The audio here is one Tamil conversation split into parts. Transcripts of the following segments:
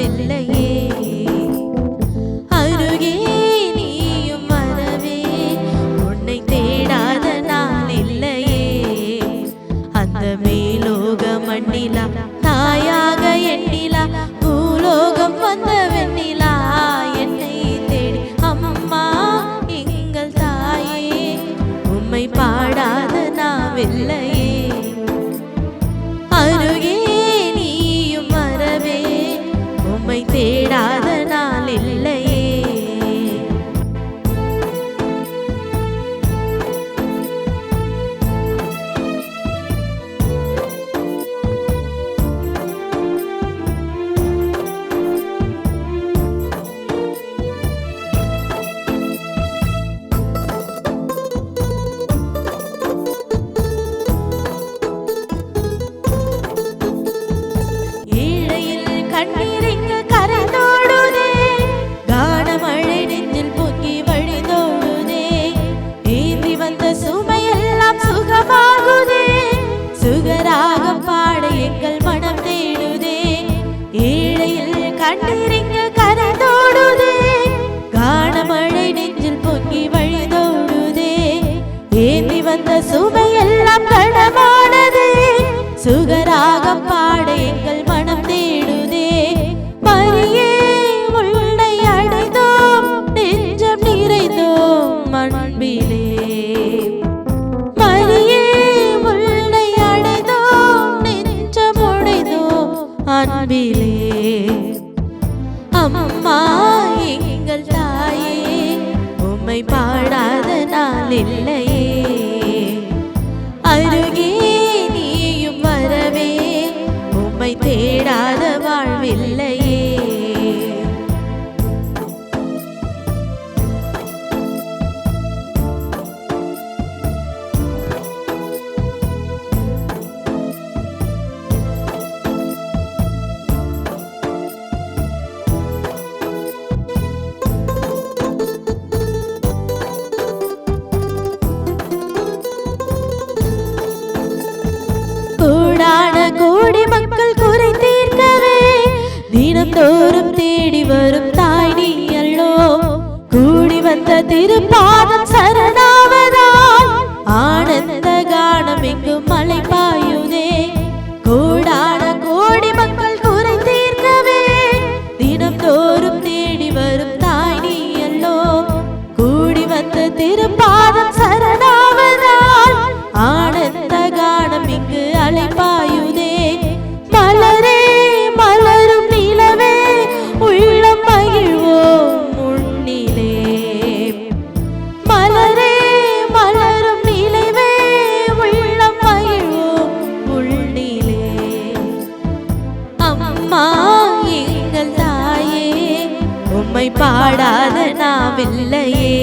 இல்லையே. அருகே நீயும் வரவே உன்னை தேடாத நாள் இல்லையே. அந்த மேலோக மண்ணிலா தாயாக எண்ணிலா பூலோகம் வந்த வெண்ணிலா என்னை தேடி அம்மா எங்கள் தாயே உம்மை பாடாத நாவில்லையே. அருகே நீயும் வரவே உம்மை தேடாத நாள் இல்லையே. கண்ணீரிங்கு கரைந்தோடுதே, கானமழை நெஞ்சில் பொங்கி வழிந்தோடுதே. ஏந்தி வந்த சுமையெல்லாம் சுகமாகுதே, சுகராகம் பாட எங்கள் மனம் தேடுதே. ஏழையில் கண்ணீரிங்கு கரைந்தோடுதே, கானமழை நெஞ்சில் பொங்கி வழிந்தோடுதே. ஏந்தி வந்த சுமையெல்லாம் கடமானதே, சுகராகம் பாட எங்கள் மனம் தேடுதே. மரியே உன்னை அடைந்தோம், நெஞ்சம் நிறைந்தோம் அன்பிலே. மரியே உன்னை அடைந்தோம், நெஞ்சம் உடைந்தோம் அன்பிலே. அம்மா எங்கள் தாயே உம்மை பாடாத நாள் இல்லையே. அருகே நீயும் வரவே உம்மை தேடாத வாழ்வில்லையே. கூடான கோடி மக்கள் குறை தீர்க்கவே தினந்தோறும் தேடி வரும் தாய் நீ அல்லோ. கூடி வந்த திருப்பாதம் சரணாவதால் ஆனந்த கானம் எங்கும் மலை பாயுதே. கூடான கோடி மக்கள் குறை தீர்க்கவே தினந்தோறும் தேடி வரும் தாய் நீ அல்லோ. கூடி வந்த திருப்பாதம் சரணாவதால் ஆனந்த கானம் இங்கு அலைப்பாயுதே. மலரே மலரும் நிலவே உள்ளம் மகிழ்வோம் உன்னிலே. மலரே மலரும் நிலவே உள்ளம் மகிழ்வோம் உன்னிலே. அம்மா எங்கள் தாயே உம்மை பாடாத நாவில்லையே.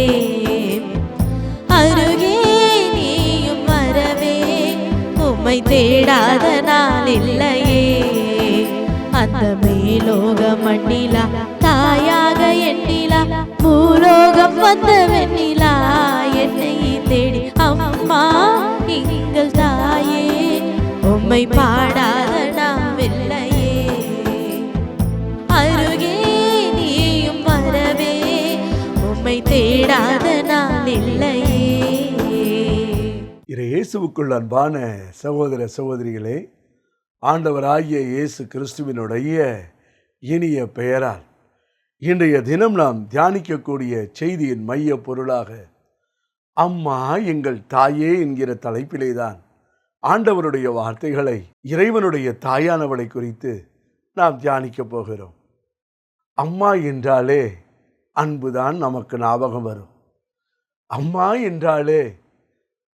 அருகே நீயும் வரவே உம்மை தேடாத நாள் இல்லையே. அந்த மேலோக மண்ணிலா தாயாக எண்ணிலா பூலோகம் வந்த வெண்ணிலா என்னை தேடி அம்மா எங்கள் தாயே உம்மை பாடாத நாவில்லையே. அருகே நீயும் வரவே உம்மை தேடாத நாள் இல்லையே. இயேசுவுக்குள் அன்பான சகோதர சகோதரிகளே, ஆண்டவராகிய இயேசு கிறிஸ்துவினுடைய இனிய பெயரால் இன்றைய தினம் நாம் தியானிக்கக்கூடிய செய்தியின் மைய பொருளாக அம்மா எங்கள் தாயே என்கிற தலைப்பிலேதான் ஆண்டவருடைய வார்த்தைகளை, இறைவனுடைய தாயானவளை குறித்து நாம் தியானிக்கப் போகிறோம். அம்மா என்றாலே அன்புதான் நமக்கு ஞாபகம் வரும். அம்மா என்றாலே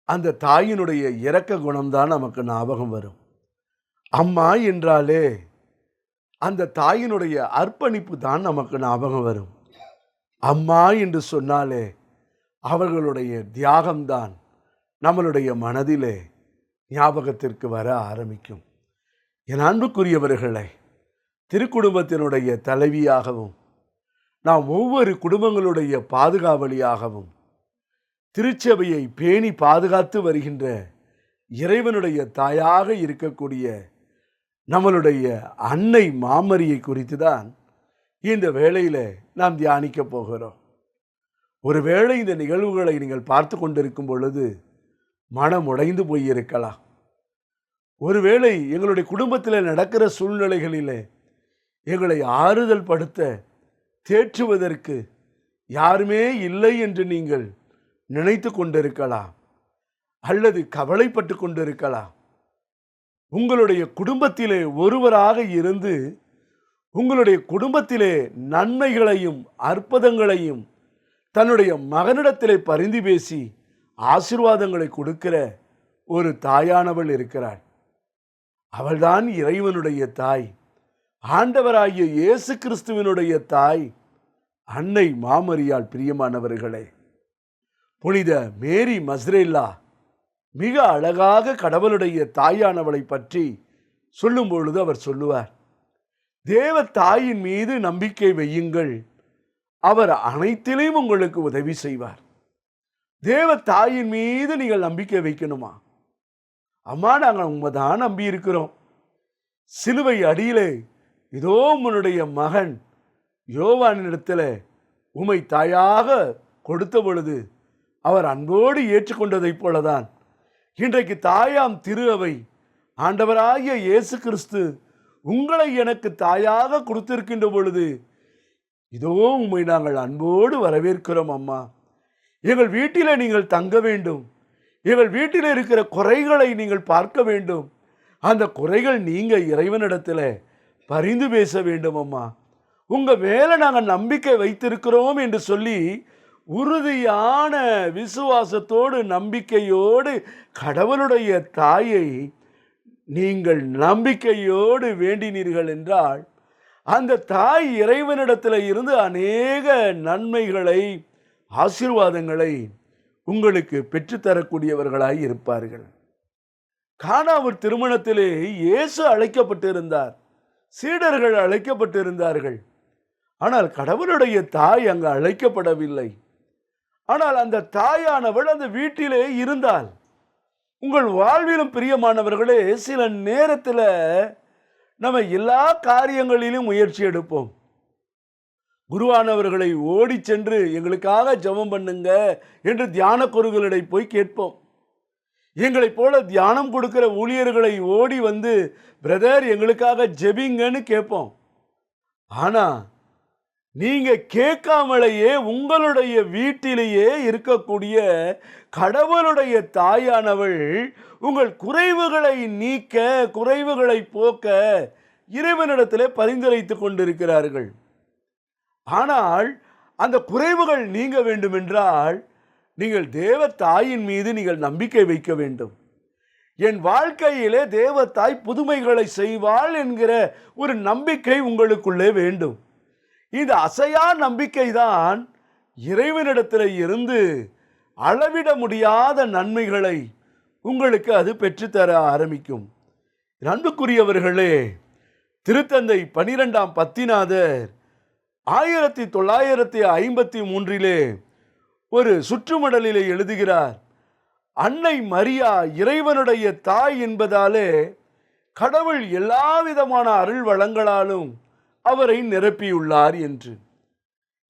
அந்த தாயினுடைய இரக்க குணம்தான் நமக்கு ஞாபகம் வரும். அம்மா என்றாலே அந்த தாயினுடைய அர்ப்பணிப்பு தான் நமக்கு ஞாபகம் வரும். அம்மா என்று சொன்னாலே அவர்களுடைய தியாகம்தான் நம்மளுடைய மனதிலே ஞாபகத்திற்கு வர ஆரம்பிக்கும். என் அன்புக்குரியவர்களை, திருக்குடும்பத்தினுடைய தலைவியாகவும் நாம் ஒவ்வொரு குடும்பங்களுடைய பாதுகாவலியாகவும் திருச்சபையை பேணி பாதுகாத்து வருகின்ற இறைவனுடைய தாயாக இருக்கக்கூடிய நம்மளுடைய அன்னை மாமரியை குறித்து தான் இந்த வேளையில நாம் தியானிக்க போகிறோம். ஒருவேளை இந்த நிகழ்வுகளை நீங்கள் பார்த்து கொண்டிருக்கும் பொழுது மனம் உடைந்து போயிருக்கலாம். ஒருவேளை எங்களுடைய குடும்பத்தில் நடக்கிற சூழ்நிலைகளிலே எங்களை ஆறுதல் படுத்த தேற்றுவதற்கு யாருமே இல்லை என்று நீங்கள் நினைத்து கொண்டிருக்கலாம், அல்லது கவலைப்பட்டு கொண்டிருக்கலாம். உங்களுடைய குடும்பத்திலே ஒருவராக இருந்து உங்களுடைய குடும்பத்திலே நன்மைகளையும் அற்புதங்களையும் தன்னுடைய மகனிடத்திலே பரிந்து பேசி ஆசீர்வாதங்களை கொடுக்கிற ஒரு தாயானவள் இருக்கிறாள். அவள்தான் இறைவனுடைய தாய், ஆண்டவராகிய இயேசு கிறிஸ்துவினுடைய தாய், அன்னை மாமரியாள். பிரியமானவர்களே, புனித மேரி மஸ்ரேல்லா மிக அழகாக கடவுளுடைய தாயானவளை பற்றி சொல்லும் பொழுது அவர் சொல்லுவார், தேவ தாயின் மீது நம்பிக்கை வையுங்கள், அவர் அனைத்திலும் உங்களுக்கு உதவி செய்வார். தேவ தாயின் மீது நீங்கள் நம்பிக்கை வைக்கணுமா? அம்மா, நாங்கள் உண்மைதான் நம்பி இருக்கிறோம். சிலுவை அடியிலே இதோ உன்னுடைய மகன் யோவானிடத்தில் உமை தாயாக கொடுத்த பொழுது அவர் அன்போடு ஏற்றுக்கொண்டதைப் போலதான் இன்றைக்கு தாயாம் திரு அவை ஆண்டவராகிய இயேசு கிறிஸ்து உங்களை எனக்கு தாயாக கொடுத்திருக்கின்ற பொழுது இதோ உம்மை நாங்கள் அன்போடு வரவேற்கிறோம். அம்மா, எங்கள் வீட்டிலே நீங்கள் தங்க வேண்டும், எங்கள் வீட்டில் இருக்கிற குறைகளை நீங்கள் பார்க்க வேண்டும், அந்த குறைகள் நீங்க இறைவனிடத்தில் பரிந்து பேச வேண்டும். அம்மா, உங்க மேல நாங்கள் நம்பிக்கை வைத்திருக்கிறோம் என்று சொல்லி உறுதியான விசுவாசத்தோடு நம்பிக்கையோடு கடவுளுடைய தாயை நீங்கள் நம்பிக்கையோடு வேண்டினீர்கள் என்றால் அந்த தாய் இறைவனிடத்தில் இருந்து அநேக நன்மைகளை ஆசீர்வாதங்களை உங்களுக்கு பெற்றுத்தரக்கூடியவர்களாய் இருப்பார்கள். கானாவூர் திருமணத்திலே இயேசு அழைக்கப்பட்டிருந்தார், சீடர்கள் அழைக்கப்பட்டிருந்தார்கள். ஆனால் கடவுளுடைய தாய் அங்கு அழைக்கப்படவில்லை. ஆனால் அந்த தாயானவள் அந்த வீட்டிலே இருந்தாள். உங்கள் வாழ்விலும் பிரியமானவர்களே, சில நேரத்தில் நம்ம எல்லா காரியங்களிலும் முயற்சி எடுப்போம். குருவானவர்களை ஓடி சென்று எங்களுக்காக ஜெபம் பண்ணுங்க என்று தியான குருக்களிடை போய் கேட்போம். எங்களைப் போல தியானம் கொடுக்கிற ஊழியர்களை ஓடி வந்து பிரதர் எங்களுக்காக ஜெபிங்கன்னு கேட்போம். ஆனா நீங்க கேட்காமலேயே உங்களுடைய வீட்டிலேயே இருக்கக்கூடிய கடவுளுடைய தாயானவள் உங்கள் குறைவுகளை நீக்க, குறைவுகளை போக்க இறைவனிடத்திலே பரிந்துரைத்து கொண்டிருக்கிறார்கள். ஆனால் அந்த குறைவுகள் நீங்க வேண்டுமென்றால் நீங்கள் தேவ தாயின் மீது நீங்கள் நம்பிக்கை வைக்க வேண்டும். என் வாழ்க்கையிலே தேவத்தாய் புதுமைகளை செய்வாள் என்கிற ஒரு நம்பிக்கை உங்களுக்குள்ளே வேண்டும். இந்த அசையா நம்பிக்கை தான் இறைவனிடத்தில் இருந்து அளவிட முடியாத நன்மைகளை உங்களுக்கு அது பெற்றுத்தர ஆரம்பிக்கும். அன்புக்குரியவர்களே, திருத்தந்தை 12ஆம் பத்திநாதர் 1953 ஒரு சுற்றுமடலிலே எழுதுகிறார், அன்னை மரியா இறைவனுடைய தாய் என்பதாலே கடவுள் எல்லா விதமான அருள் வளங்களாலும் அவரை நிரப்பியுள்ளார் என்று.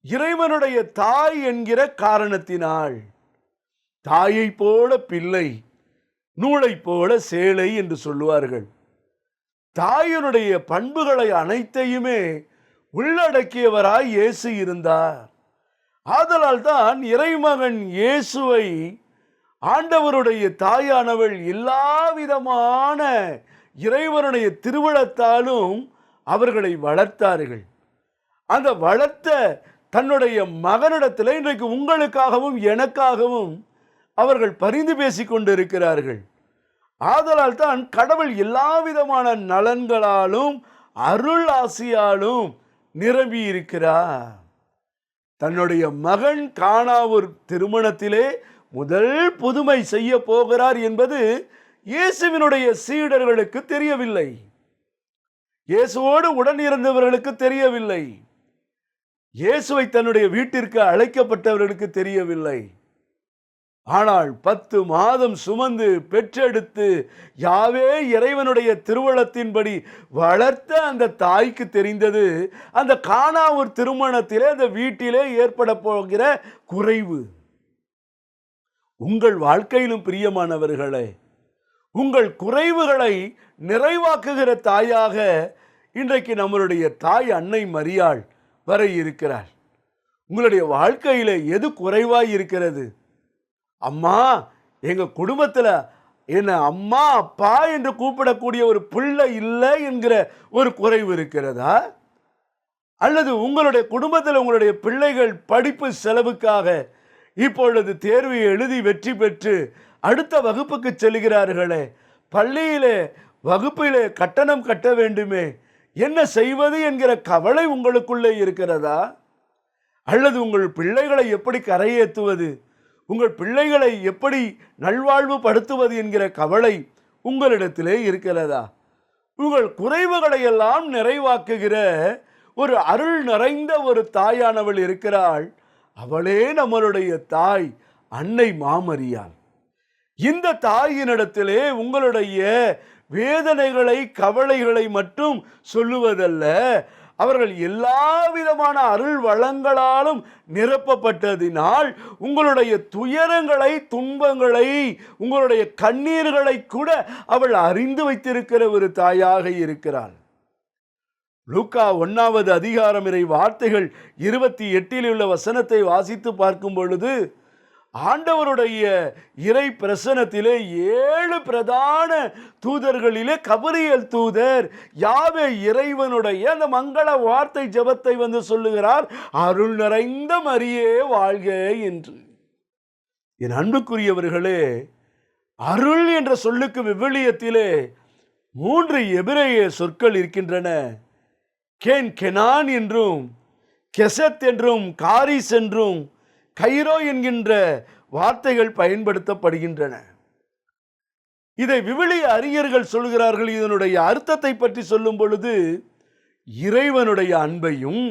இறைவனுடைய தாய் என்கிற காரணத்தினால் தாயை போல பிள்ளை, நூலை போல சேலை என்று சொல்லுவார்கள். தாயினுடைய பண்புகளை அனைத்தையுமே உள்ளடக்கியவராய் இயேசு இருந்தார். ஆதலால் தான் இறைமகன் இயேசுவை ஆண்டவருடைய தாயானவள் எல்லா விதமான இறைவனுடைய திருவுளத்தாலும் அவர்களை வளர்த்தார்கள். அந்த வளர்த்த தன்னுடைய மகனிடத்தில் இன்றைக்கு உங்களுக்காகவும் எனக்காகவும் அவர்கள் பரிந்து பேசிக் கொண்டிருக்கிறார்கள். ஆதலால் தான் கடவுள் எல்லா விதமான நலன்களாலும் அருள் ஆசியாலும் நிரம்பி இருக்கிறார். தன்னுடைய மகன் கானாவூர் திருமணத்திலே முதல் புதுமை செய்ய போகிறார் என்பது இயேசுவினுடைய சீடர்களுக்கு தெரியவில்லை, இயேசுவோடு உடன் இருந்தவர்களுக்கு தெரியவில்லை, இயேசுவை தன்னுடைய வீட்டிற்கு அழைக்கப்பட்டவர்களுக்கு தெரியவில்லை. ஆனால் 10 மாதம் சுமந்து பெற்றெடுத்து யாவே இறைவனுடைய திருவுளத்தின்படி வளர்த்த அந்த தாய்க்கு தெரிந்தது அந்த கானாவூர் திருமணத்திலே அந்த வீட்டிலே ஏற்பட போகிற குறைவு. உங்கள் வாழ்க்கையிலும் பிரியமானவர்களே, உங்கள் குறைவுகளை நிறைவாக்குகிற தாயாக இன்றைக்கு நம்மளுடைய தாய் அன்னை மரியாள் வர இருக்கிறார். உங்களுடைய வாழ்க்கையில எது குறைவாய் இருக்கிறது? அம்மா, எங்க குடும்பத்துல என்ன அம்மா அப்பா என்று கூப்பிடக்கூடிய ஒரு பிள்ளை இல்லை என்கிற ஒரு குறைவு இருக்கிறதா? அல்லது உங்களுடைய குடும்பத்தில் உங்களுடைய பிள்ளைகள் படிப்பு செலவுக்காக இப்பொழுது தேர்வை எழுதி வெற்றி பெற்று அடுத்த வகுப்புக்கு செல்கிறார்களே, பள்ளியிலே வகுப்பிலே கட்டணம் கட்ட வேண்டுமே, என்ன செய்வது என்கிற கவலை உங்களுக்குள்ளே இருக்கிறதா? அல்லது உங்கள் பிள்ளைகளை எப்படி கரையேற்றுவது, உங்கள் பிள்ளைகளை எப்படி நல்வாழ்வு படுத்துவது என்கிற கவலை உங்களிடத்திலே இருக்கிறதா? உங்கள் குறைவுகளை எல்லாம் நிறைவாக்குகிற ஒரு அருள் நிறைந்த ஒரு தாயானவள் இருக்கிறாள். அவளே நம்மளுடைய தாய் அன்னை மாமரியாள். இந்த தாயினிடத்திலே உங்களுடைய வேதனைகளை கவலைகளை மட்டும் சொல்லுவதல்ல, அவர்கள் எல்லா விதமான அருள் வளங்களாலும் நிரப்பப்பட்டதினால் உங்களுடைய துயரங்களை துன்பங்களை உங்களுடைய கண்ணீர்களை கூட அவள் அறிந்து வைத்திருக்கிற ஒரு தாயாக இருக்கிறாள். லூக்கா 1வது அதிகாரம் இறை வார்த்தைகள் 28 உள்ள வசனத்தை வாசித்து பார்க்கும் பொழுது, ஆண்டவருடைய இறை பிரசனத்திலே 7 பிரதான தூதர்களிலே கபிரியேல் தூதர் யாவே இறைவனுடைய அந்த மங்கள வார்த்தை ஜெபத்தை வந்து சொல்லுகிறார், அருள் நிறைந்த மரியே வாழ்க என்று. என் அன்புக்குரியவர்களே, அருள் என்ற சொல்லுக்கு விவிலியத்திலே 3 எபிரேய சொற்கள் இருக்கின்றன. கெனான் என்றும், கெசத் என்றும், காரிஸ் என்றும், கைரோ என்கின்ற வார்த்தைகள் பயன்படுத்தப்படுகின்றன. இதை விவிலிய அறிஞர்கள் சொல்கிறார்கள். இதனுடைய அர்த்தத்தை பற்றி சொல்லும் பொழுது, இறைவனுடைய அன்பையும்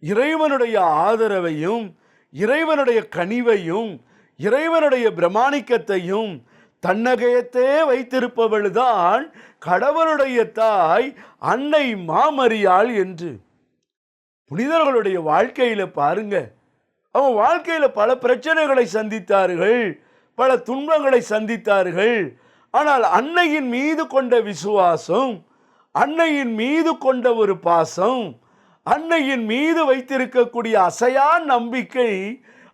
இறைவனுடைய ஆதரவையும் இறைவனுடைய கனிவையும் இறைவனுடைய பிரமாணிக்கத்தையும் தன்னகத்தே வைத்திருப்பவள்தான் கடவுளுடைய தாய் அன்னை மாமரியாள் என்று. புனிதர்களுடைய வாழ்க்கையில பாருங்க, அவங்க வாழ்க்கையில பல பிரச்சனைகளை சந்தித்தார்கள், பல துன்பங்களை சந்தித்தார்கள். ஆனால் அன்னையின் மீது கொண்ட விசுவாசம், அன்னையின் மீது கொண்ட ஒரு பாசம், அன்னையின் மீது வைத்திருக்கக்கூடிய அசையா நம்பிக்கை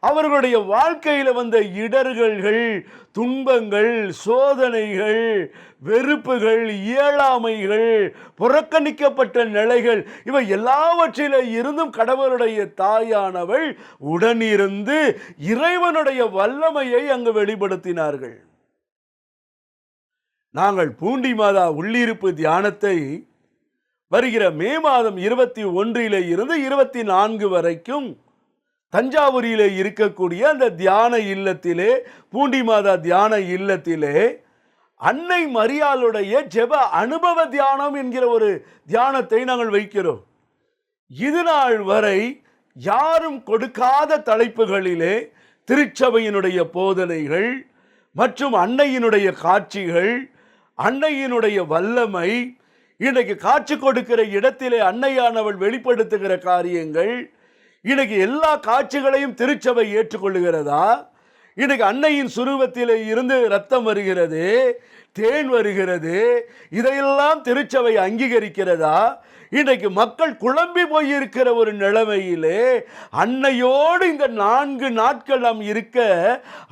அவர்களுடைய வாழ்க்கையில வந்த இடர்கள்கள், துன்பங்கள், சோதனைகள், வெறுப்புகள், இயலாமைகள், புறக்கணிக்கப்பட்ட நிலைகள், இவை எல்லாவற்றில இருந்தும் கடவுளுடைய தாயானவள் உடனிருந்து இறைவனுடைய வல்லமையை அங்கு வெளிப்படுத்தினார்கள். நாங்கள் பூண்டி மாதா உள்ளிருப்பு தியானத்தை வருகிற மே மாதம் 21 இருந்து 24 வரைக்கும் தஞ்சாவூரிலே இருக்கக்கூடிய அந்த தியான இல்லத்திலே, பூண்டி மாதா தியான இல்லத்திலே அன்னை மரியாளுடைய ஜெப அனுபவ தியானம் என்கிற ஒரு தியானத்தை நாங்கள் வைக்கிறோம். இது நாள் வரை யாரும் கொடுக்காத தலைப்புகளிலே திருச்சபையினுடைய போதனைகள் மற்றும் அன்னையினுடைய காட்சிகள், அன்னையினுடைய வல்லமை, இன்றைக்கு காட்சி கொடுக்கிற இடத்திலே அன்னையானவள் வெளிப்படுத்துகிற காரியங்கள், இன்னைக்கு எல்லா காட்சிகளையும் திருச்சபை ஏற்றுக்கொள்ளுகிறதா? இன்னைக்கு அன்னையின் சுரூபத்திலே இருந்து ரத்தம் வருகிறது, தேன் வருகிறது, இதையெல்லாம் திருச்சபை அங்கீகரிக்கிறதா? இன்றைக்கு மக்கள் குழம்பி போயிருக்கிற ஒரு நிலைமையிலே அன்னையோடு இந்த 4 நாட்கள் நாம் இருக்க,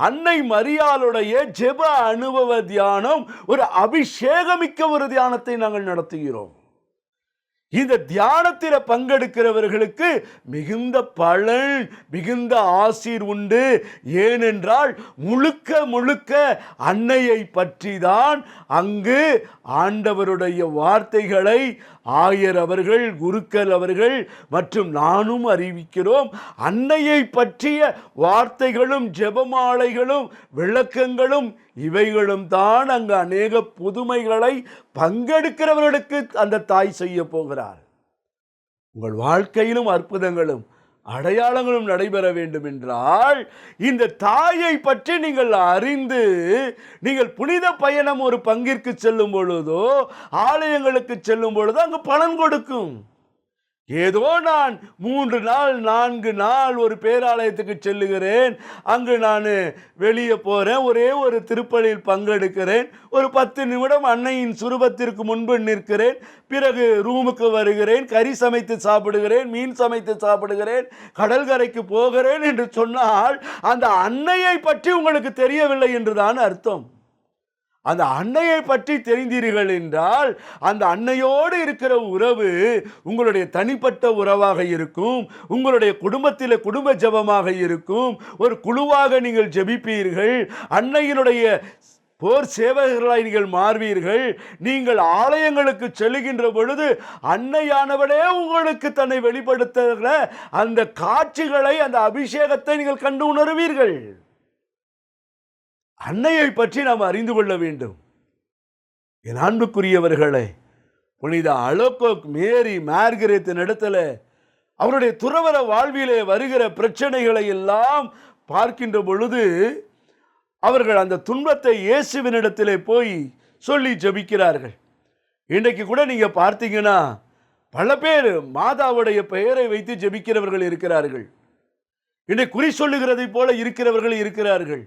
அன்னை மரியாளுடைய ஜெப அனுபவ தியானம் ஒரு அபிஷேகமிக்க ஒரு தியானத்தை நாங்கள் நடத்துகிறோம். இந்த தியானத்தில் பங்கெடுக்கிறவர்களுக்கு மிகுந்த பலன், மிகுந்த ஆசீர் உண்டு. ஏனென்றால் முழுக்க முழுக்க அன்னையை பற்றி தான் அங்கு ஆண்டவருடைய வார்த்தைகளை ஆயர் அவர்கள், குருக்கள் அவர்கள் மற்றும் நானும் அறிவிக்கிறோம். அன்னையை பற்றிய வார்த்தைகளும் ஜெபமாலைகளும் விளக்கங்களும் இவைகளும் தான் அங்கு அநேக புதுமைகளை பங்கெடுக்கிறவர்களுக்கு அந்த தாய் செய்ய போகிறார். உங்கள் வாழ்க்கையிலும் அற்புதங்களும் அடையாளங்களும் நடைபெற வேண்டும் என்றால் இந்த தாயை பற்றி நீங்கள் அறிந்து நீங்கள் புனித பயணம் ஒரு பங்கிற்கு செல்லும் பொழுதோ ஆலயங்களுக்கு செல்லும் பொழுதோ அங்கு பலன் கொடுக்கும். ஏதோ நான் 3 நாள் 4 நாள் ஒரு பேராலயத்துக்கு செல்லுகிறேன், அங்கு நான் வெளியே போறேன், ஒரே ஒரு திருப்பலியில் பங்கெடுக்கிறேன், ஒரு 10 நிமிடம் அன்னையின் சுரூபத்திற்கு முன்பு நிற்கிறேன், பிறகு ரூமுக்கு வருகிறேன், கறி சமைத்து சாப்பிடுகிறேன், மீன் சமைத்து சாப்பிடுகிறேன், கடற்கரைக்கு போகிறேன் என்று சொன்னால் அந்த அன்னையை பற்றி உங்களுக்கு தெரியவில்லை என்றுதான் அர்த்தம். அந்த அன்னையை பற்றி தெரிந்தீர்கள் என்றால் அந்த அன்னையோடு இருக்கிற உறவு உங்களுடைய தனிப்பட்ட உறவாக இருக்கும், உங்களுடைய குடும்பத்தில் குடும்ப ஜெபமாக இருக்கும், ஒரு குழுவாக நீங்கள் ஜெபிப்பீர்கள், அன்னையினுடைய போர் சேவகர்களாய் நீங்கள் மாறுவீர்கள். நீங்கள் ஆலயங்களுக்கு செல்லுகின்ற பொழுது அன்னையானவளே உங்களுக்கு தன்னை வெளிப்படுத்துகிற அந்த காட்சிகளை, அந்த அபிஷேகத்தை நீங்கள் கண்டு உணர்வீர்கள். அன்னையை பற்றி நாம் அறிந்து கொள்ள வேண்டும். என் அன்புக்குரியவர்களே, புனித அலோகோக் மேரி மார்கரெத்தின் இடத்துல அவருடைய துறவற வாழ்விலே வருகிற பிரச்சனைகளை எல்லாம் பார்க்கின்ற பொழுது அவர்கள் அந்த துன்பத்தை இயேசுவினிடத்திலே போய் சொல்லி ஜெபிக்கிறார்கள். இன்றைக்கு கூட நீங்க பார்த்தீங்கன்னா பல பேர் மாதாவுடைய பெயரை வைத்து ஜெபிக்கிறவர்கள் இருக்கிறார்கள். இன்றைக்கு குறி சொல்லுகிறதை போல இருக்கிறவர்கள் இருக்கிறார்கள்.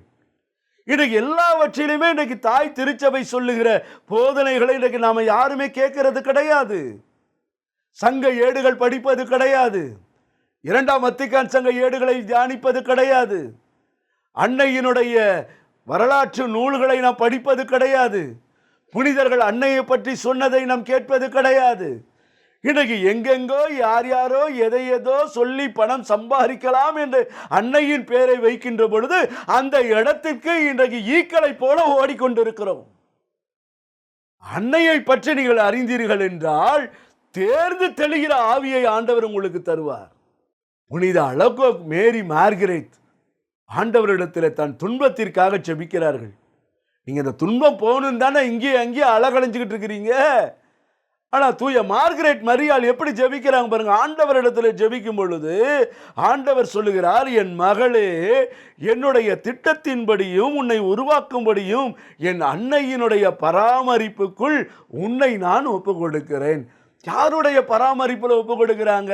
இன்றைக்கு எல்லாவற்றிலுமே இன்றைக்கு தாய் திருச்சபை சொல்லுகிற போதனைகளை இன்றைக்கு நாம யாருமே கேட்கிறது கிடையாது. சங்க ஏடுகள் படிப்பது கிடையாது. 2ஆம் வத்திக்கான் சங்க ஏடுகளை தியானிப்பது கிடையாது. அன்னையினுடைய வரலாற்று நூல்களை நாம் படிப்பது கிடையாது. புனிதர்கள் அன்னையை பற்றி சொன்னதை நாம் கேட்பது கிடையாது. இன்றைக்கு எங்கெங்கோ யார் யாரோ எதை ஏதோ சொல்லி பணம் சம்பாதிக்கலாம் என்று அன்னையின் பெயரை வைக்கின்ற பொழுது அந்த இடத்திற்கு இன்றைக்கு ஈக்களை போல ஓடிக்கொண்டிருக்கிறோம். அன்னையை பற்றி நீங்கள் அறிந்தீர்கள் என்றால் தேர்ந்து தெளிகிற ஆவியை ஆண்டவர் உங்களுக்கு தருவார். புனித அலோகோக் மேரி மார்கரெத் ஆண்டவரிடத்தில் தன் துன்பத்திற்காக ஜெபிக்கிறார்கள். நீங்க இந்த துன்பம் போகணும் தானே இங்கே அங்கேயே அலகழிஞ்சுக்கிட்டு இருக்கிறீங்க. ஆனா தூய மார்கரெட் மரியாள் எப்படி ஜெபிக்கிறாங்க பாருங்க. ஆண்டவரிடத்தில் ஜெபிக்கும் பொழுது ஆண்டவர் சொல்லுகிறார், என் மகளே, என்னுடைய திட்டத்தின்படியும் உன்னை உருவாக்கும்படியும் என் அன்னையினுடைய பராமரிப்புக்குள் உன்னை நான் ஒப்பு கொடுக்கிறேன். யாருடைய பராமரிப்புல ஒப்பு கொடுக்கிறாங்க?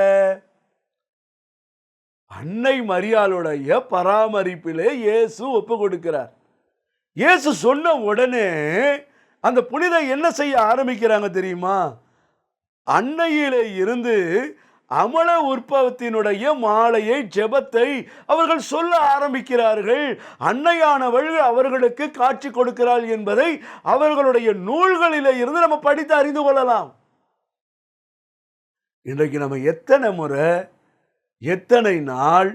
அன்னை மரியாளுடைய பராமரிப்பிலே இயேசு ஒப்பு கொடுக்கிறார். இயேசு சொன்ன உடனே அந்த புனித என்ன செய்ய ஆரம்பிக்கிறாங்க தெரியுமா? அன்னையிலே இருந்து அமல உற்பவத்தினுடைய மாலையை, ஜெபத்தை அவர்கள் சொல்ல ஆரம்பிக்கிறார்கள். அன்னையானவள் அவர்களுக்கு காட்சி கொடுக்கிறாள் என்பதை அவர்களுடைய நூல்களிலே இருந்து நம்ம படித்து அறிந்து கொள்ளலாம். இன்றைக்கு நம்ம எத்தனை முறை, எத்தனை நாள்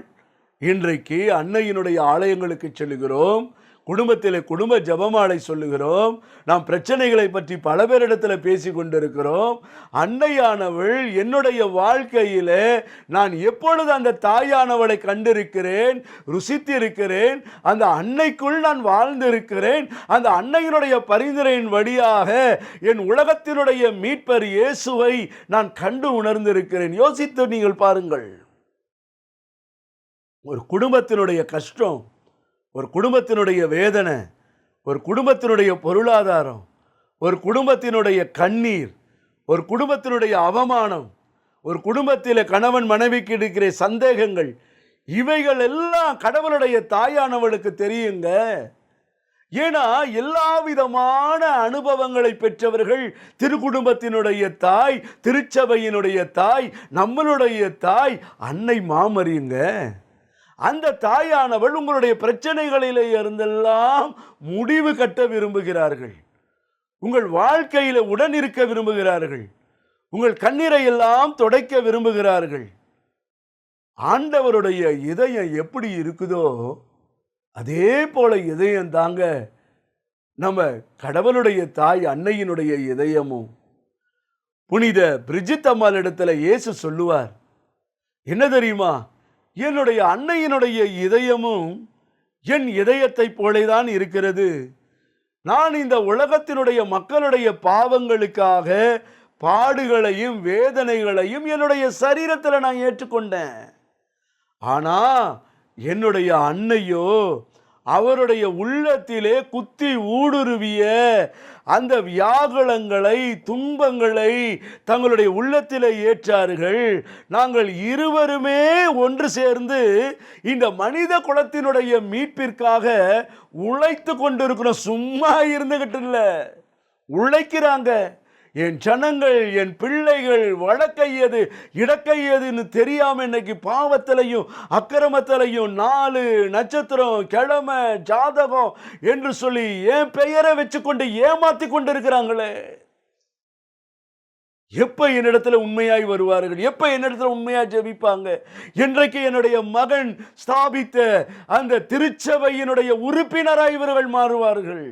இன்றைக்கு அன்னையினுடைய ஆலயங்களுக்கு செல்லுகிறோம், குடும்பத்தில் குடும்ப ஜெபமாலை சொல்லுகிறோம், நாம் பிரச்சனைகளை பற்றி பல பேரிடத்தில் பேசி கொண்டிருக்கிறோம். அன்னையானவள் என்னுடைய வாழ்க்கையில நான் எப்பொழுது அந்த தாயானவளை கண்டிருக்கிறேன், ருசித்திருக்கிறேன், அந்த அன்னைக்குள் நான் வாழ்ந்திருக்கிறேன், அந்த அன்னையினுடைய பரிந்துரையின் வழியாக என் உலகத்தினுடைய மீட்பர் இயேசுவை நான் கண்டு உணர்ந்திருக்கிறேன். யோசித்து நீங்கள் பாருங்கள். ஒரு குடும்பத்தினுடைய கஷ்டம், ஒரு குடும்பத்தினுடைய வேதனை, ஒரு குடும்பத்தினுடைய பொருளாதாரம், ஒரு குடும்பத்தினுடைய கண்ணீர், ஒரு குடும்பத்தினுடைய அவமானம், ஒரு குடும்பத்தில் கணவன் மனைவிக்கு இருக்கிற சந்தேகங்கள், இவைகள் எல்லாம் கடவுளுடைய தாயானவளுக்கு தெரியுங்க. ஏன்னா எல்லா விதமான அனுபவங்களை பெற்றவர்கள் திருக்குடும்பத்தினுடைய தாய், திருச்சபையினுடைய தாய், நம்மளுடைய தாய் அன்னை மாமரியுங்க. அந்த தாயானவள் உங்களுடைய பிரச்சனைகளிலே இருந்தெல்லாம் முடிவு கட்ட விரும்புகிறார்கள். உங்கள் வாழ்க்கையில உடன் இருக்க விரும்புகிறார்கள். உங்கள் கண்ணீரை எல்லாம் துடைக்க விரும்புகிறார்கள். ஆண்டவருடைய இதயம் எப்படி இருக்குதோ அதே போல இதயம் தாங்க நம்ம கடவுளுடைய தாய் அன்னையினுடைய இதயமும். புனித பிரிஜித் அம்மாள் இடத்துல இயேசு சொல்லுவார், என்ன தெரியுமா? என்னுடைய அன்னையினுடைய இதயமும் என் இதயத்தை போலதான் இருக்கிறது. நான் இந்த உலகத்தினுடைய மக்களுடைய பாவங்களுக்காக பாடுகளையும் வேதனைகளையும் என்னுடைய சரீரத்தில் நான் ஏற்றுக்கொண்டேன். ஆனா என்னுடைய அன்னையோ அவருடைய உள்ளத்திலே குத்தி ஊடுருவிய அந்த வியாகுலங்களை, துன்பங்களை தங்களுடைய உள்ளத்திலே ஏற்றார்கள். நாங்கள் இருவருமே ஒன்று சேர்ந்து இந்த மனித குலத்தினுடைய மீட்பிற்காக உழைத்து கொண்டிருக்கிறோம். சும்மா இருந்துகிட்டு இல்லை, உழைக்கிறாங்க. என் ஜனங்கள், என் பிள்ளைகள் வடக்கையது இடக்கையதுன்னு தெரியாம இன்னைக்கு பாவத்திலையும் அக்கிரமத்திலையும் 4 நட்சத்திரம், கிழமை, ஜாதகம் என்று சொல்லி என் பெயரை வச்சுக்கொண்டு ஏமாத்தி கொண்டு இருக்கிறாங்களே. எப்ப என்னிடத்துல உண்மையாய் வருவார்கள்? எப்ப என்னிடத்துல உண்மையாய் ஜெபிப்பாங்க? என்றைக்கு என்னுடைய மகன் ஸ்தாபித்த அந்த திருச்சபையினுடைய உறுப்பினராய் இவர்கள் மாறுவார்கள்?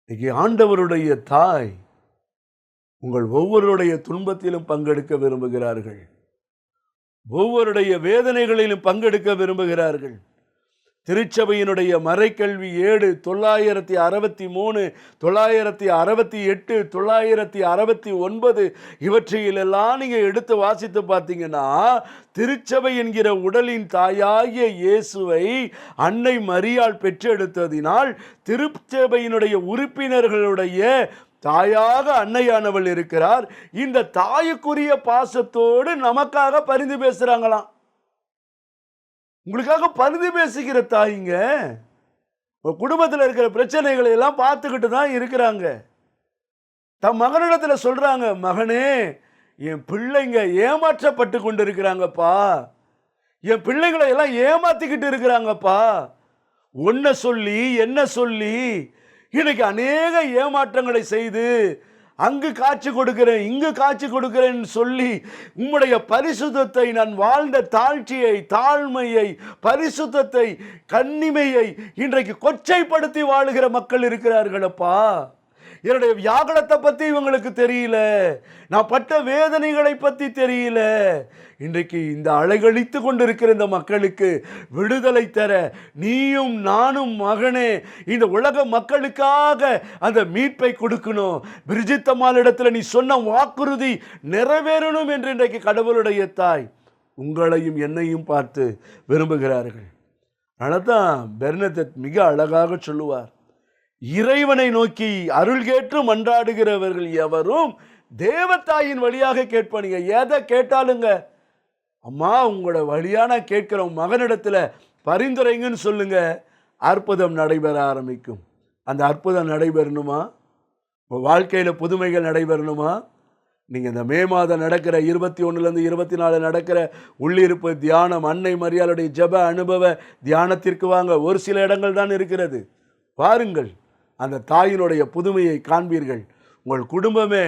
இன்னைக்கு ஆண்டவருடைய தாய் உங்கள் ஒவ்வொருடைய துன்பத்திலும் பங்கெடுக்க விரும்புகிறார்கள். ஒவ்வொருடைய வேதனைகளிலும் பங்கெடுக்க விரும்புகிறார்கள். திருச்சபையினுடைய மறைக்கல்வி ஏடு 963, 968, 969 இவற்றையெல்லாம் நீங்கள் எடுத்து வாசித்து பார்த்தீங்கன்னா, திருச்சபை என்கிற உடலின் தாயாகிய இயேசுவை அன்னை மரியாள் பெற்றெடுத்ததினால் திருச்சபையினுடைய உறுப்பினர்களுடைய தாயாக அன்னையானவள் இருக்கிறார். இந்த தாயுக்குரிய பாசத்தோடு நமக்காக பரிந்து பேசுறாங்களாம். உங்களுக்காக பரிந்து பேசுகிற தாய்ங்க குடும்பத்தில் இருக்கிற பிரச்சனைகளை எல்லாம் பார்த்துக்கிட்டு தான் இருக்கிறாங்க. தம் மகனிடத்தில் சொல்றாங்க, மகனே, என் பிள்ளைங்க ஏமாற்றப்பட்டு கொண்டு இருக்கிறாங்கப்பா, என் பிள்ளைங்களை எல்லாம் ஏமாத்திக்கிட்டு இருக்கிறாங்கப்பா. ஒன்ன சொல்லி என்ன சொல்லி இன்னைக்கு அநேக ஏமாற்றங்களை செய்து அங்கு காட்சி கொடுக்கிறேன், இங்கு காட்சி கொடுக்கிறேன்னு சொல்லி உம்முடைய பரிசுத்தத்தை, நான் வாழ்ந்த தாழ்ச்சியை, தாழ்மையை, பரிசுத்தத்தை, கன்னிமையை இன்றைக்கு கொச்சைப்படுத்தி வாழுகிற மக்கள் இருக்கிறார்களப்பா. என்னுடைய வியாகுலத்தை பற்றி இவங்களுக்கு தெரியல, நான் பட்ட வேதனைகளை பற்றி தெரியல. இன்றைக்கு இந்த அலைகழித்து கொண்டிருக்கிற இந்த மக்களுக்கு விடுதலை தர நீயும் நானும் மகனே இந்த உலக மக்களுக்காக அந்த மீட்பை கொடுக்கணும். பிரிஜித்தம்மாளிடத்தில் நீ சொன்ன வாக்குறுதி நிறைவேறணும் என்று இன்றைக்கு கடவுளுடைய தாய் உங்களையும் என்னையும் பார்த்து விரும்புகிறார்கள். அதனால்தான் பெர்னதெத் மிக அழகாக சொல்லுவார், இறைவனை நோக்கி அருள் கேட்டு மன்றாடுகிறவர்கள் எவரும் தேவத்தாயின் வழியாக கேட்பானுங்க. எதை கேட்டாலுங்க, அம்மா உங்களோட வழியான கேட்கிறோம், மகனிடத்தில் பரிந்துரைங்கன்னு சொல்லுங்க, அற்புதம் நடைபெற ஆரம்பிக்கும். அந்த அற்புதம் நடைபெறணுமா? உங்கள் வாழ்க்கையில் புதுமைகள் நடைபெறணுமா? நீங்கள் இந்த மே மாதம் நடக்கிற 21லேருந்து 24 நடக்கிற உள்ளிருப்பு தியானம், அன்னை மரியாளுடைய ஜெப அனுபவ தியானத்திற்கு வாங்க. ஒரு சில இடங்கள் தான் இருக்கிறது, பாருங்கள். அந்த தாயினுடைய புதுமையை காண்பீர்கள். உங்கள் குடும்பமே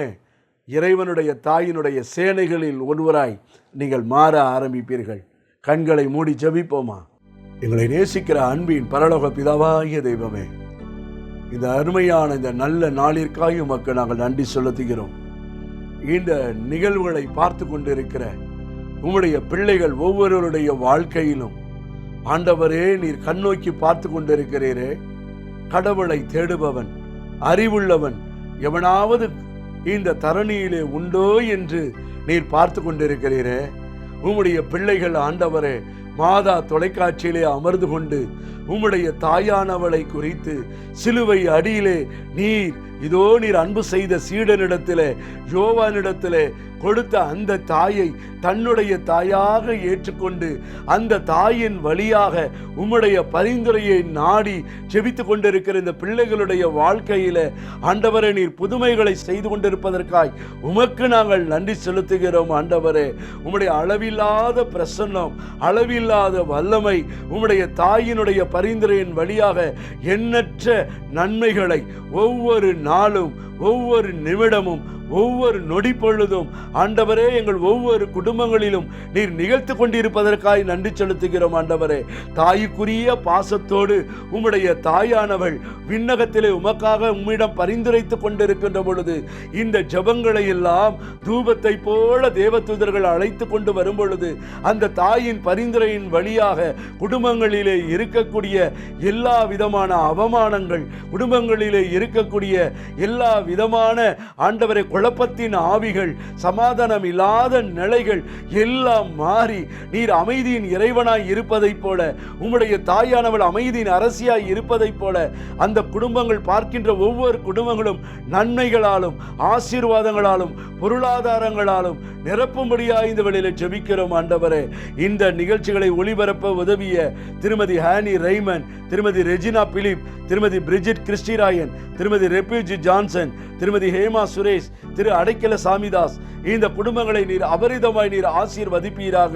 இறைவனுடைய தாயினுடைய சேனைகளில் ஒருவராய் நீங்கள் மாற ஆரம்பிப்பீர்கள். கண்களை மூடி ஜெபிப்போமா? எங்களை நேசிக்கிற அன்பின் பரலோக பிதாவாகிய தெய்வமே, இந்த அருமையான இந்த நல்ல நாளிற்காக உமக்கு நாங்கள் நன்றி செலுத்துகிறோம். இந்த நிகழ்வுகளை பார்த்து கொண்டிருக்கிற உம்முடைய பிள்ளைகள் ஒவ்வொருவருடைய வாழ்க்கையிலும் ஆண்டவரே நீர் கண்ணோக்கி பார்த்து கொண்டிருக்கிறீரே. கடவுளை தேடுபவன், அறிவுள்ளவன் எவனாவது இந்த தரணியிலே உண்டோ என்று நீர் பார்த்து கொண்டிருக்கிறீரே. உம்முடைய பிள்ளைகள் ஆண்டவரே மாதா தொலைக்காட்சியிலே அமர்ந்து கொண்டு உம்முடைய தாயானவளை குறித்து சிலுவை அடியிலே நீர் அன்பு செய்த சீடனிடத்திலே, யோவானிடத்திலே கொடுத்த அந்த தாயை தன்னுடைய தாயாக ஏற்றுக்கொண்டு அந்த தாயின் வழியாக உம்முடைய பரிந்துரையை நாடி ஜெபித்து கொண்டிருக்கிற இந்த பிள்ளைகளுடைய வாழ்க்கையில ஆண்டவரே நீர் புதுமைகளை செய்து கொண்டிருப்பதற்காய் உமக்கு நாங்கள் நன்றி செலுத்துகிறோம். ஆண்டவரே, உம்முடைய அளவில்லாத பிரசன்னம், அளவில்லாத வல்லமை, உம்முடைய தாயினுடைய பரிந்துரையின் வழியாக எண்ணற்ற நன்மைகளை ஒவ்வொரு நாளும், ஒவ்வொரு நிமிடமும், ஒவ்வொரு நொடி பொழுதும் ஆண்டவரே எங்கள் ஒவ்வொரு குடும்பங்களிலும் நீர் நிகழ்த்து கொண்டிருப்பதற்காய் நன்றி செலுத்துகிறோம். ஆண்டவரே, தாய்க்குரிய பாசத்தோடு உம்முடைய தாயானவள் விண்ணகத்திலே உமக்காக உம்மிடம் பரிந்துரைத்து கொண்டிருக்கின்ற பொழுது இந்த ஜெபங்களை எல்லாம் தூபத்தை போல தேவதூதர்கள் அழைத்து கொண்டு வரும் பொழுது அந்த தாயின் பரிந்துரையின் வழியாக குடும்பங்களிலே இருக்கக்கூடிய எல்லா விதமான அவமானங்கள், குடும்பங்களிலே இருக்கக்கூடிய எல்லா விதமான ஆண்டவரை குழப்பத்தின் ஆவிகள், சமாதானம் இல்லாத நிலைகள் எல்லாம் மாறி நீர் அமைதியின் இறைவனாய் இருப்பதைப் போல, உம்முடைய தாயானவள் அமைதியின் அரசியாய் இருப்பதைப் போல, அந்த குடும்பங்கள் பார்க்கின்ற ஒவ்வொரு குடும்பங்களும் நன்மைகளாலும் ஆசீர்வாதங்களாலும் பொருளாதாரங்களாலும் நிரப்பும்படியாக இந்த வேளையிலே ஜெபிக்கிறோம் ஆண்டவரே. இந்த நிகழ்ச்சிகளை ஒளிபரப்ப உதவிய திருமதி ஹானி ரைமன், திருமதி ரெஜினா பிலிப், திருமதி பிரிஜிட் கிறிஸ்டிராயன், திருமதி ரெப்யூஜி ஜான்சன், திருமதி ஹேமா சுரேஷ், திரு அடைக்கல சாமிதாஸ், இந்த குடும்பங்களை நீர் அபரிதமாய் நீர் ஆசீர்வதிப்பீராக.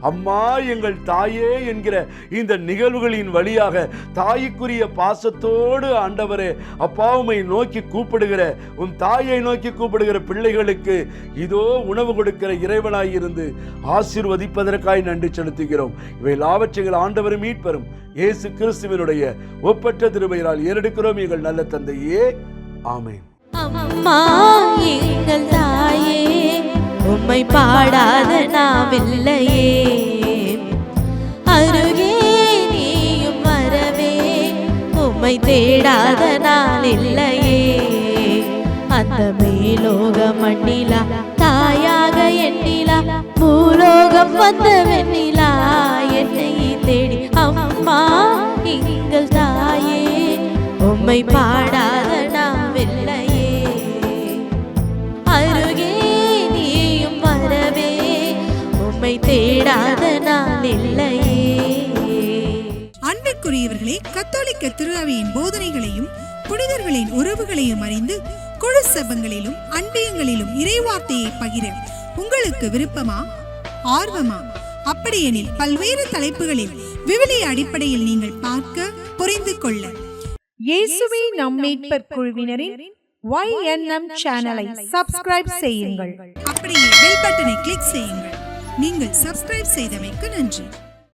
அம்மா எங்கள் தாயே என்கிற இந்த நிகழ்வுகளின் வழியாக தாய்க்குரிய பாசத்தோடு ஆண்டவரே அப்பா உம்மை நோக்கி கூப்பிடுகிற, உன் தாயை நோக்கி கூப்பிடுகிற பிள்ளைகளுக்கு இதோ உணவு கொடுக்கிற இறைவனாய் இருந்து ஆசீர்வதிப்பதற்காய் நன்றி செலுத்துகிறோம். இவை எல்லாவற்றைகள் ஆண்டவர் மீட்பெறும் இயேசு கிறிஸ்துவினுடைய ஒப்பற்ற திருப்பெயரால் ஏறெடுக்கிறோம் எங்கள் நல்ல தந்தையே, ஆமென். அம்மா எங்கள் தாயே, உம்மை பாடாத நாவில்லையே, அருகே நீயும் வரவே, உம்மை தேடாத நாள் இல்லையே. அந்த மேலோக மண்ணிலா தாயாக எண்ணிலா, பூலோகம் வந்த வெண்ணிலா என்னை தேடி. அம்மா எங்கள் தாயே, உம்மை பாடாத நாவில்லையே, அருகே நீயும் வரவே, உம்மை தேடாத நாள் இல்லையே. அன்பிற்குரியவர்களே, கத்தோலிக்க திருஅவையின் போதனைகளையும் புனிதர்களின் உறவுகளையும் அறிந்து குழு சபங்களிலும் அன்பியங்களிலும் இறைவார்த்தையை பகிர உங்களுக்கு விருப்பமா, ஆர்வமா? அப்படியெனில் பல்வேறு தலைப்புகளில் விவிலிய அடிப்படையில் நீங்கள் பார்க்க, புரிந்து கொள்ள இயேசுவே நம் மீட்பர் குழுவினரின் YNM சேனலை சப்ஸ்கிரைப் செய்யுங்கள். அப்படியே பெல் பட்டனை கிளிக் செய்யுங்கள். நீங்கள் சப்ஸ்கிரைப் செய்தமைக்கு நன்றி.